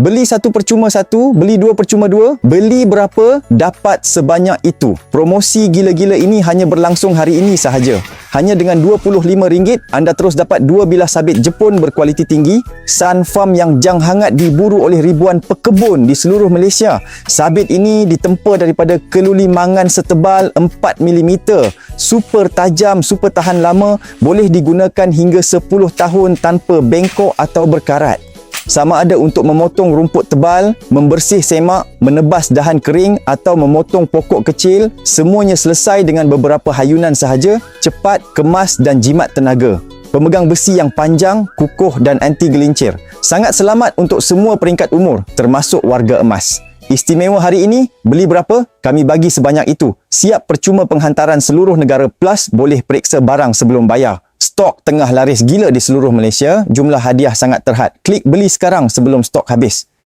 Beli satu percuma satu, beli dua percuma dua, beli berapa dapat sebanyak itu. Promosi gila-gila ini hanya berlangsung hari ini sahaja. Hanya dengan RM25 anda terus dapat 2 bilah sabit Jepun berkualiti tinggi, Sun Farm yang jang hangat diburu oleh ribuan pekebun di seluruh Malaysia. Sabit ini ditempa daripada kelulimangan setebal 4mm, super tajam, super tahan lama, boleh digunakan hingga 10 tahun tanpa bengkok atau berkarat. Sama ada untuk memotong rumput tebal, membersih semak, menebas dahan kering atau memotong pokok kecil, semuanya selesai dengan beberapa hayunan sahaja, cepat, kemas dan jimat tenaga. Pemegang besi yang panjang, kukuh dan anti gelincir. Sangat selamat untuk semua peringkat umur, termasuk warga emas. Istimewa hari ini, beli berapa? Kami bagi sebanyak itu. Siap percuma penghantaran seluruh negara plus boleh periksa barang sebelum bayar. Stok tengah laris gila di seluruh Malaysia, jumlah hadiah sangat terhad. Klik beli sekarang sebelum stok habis.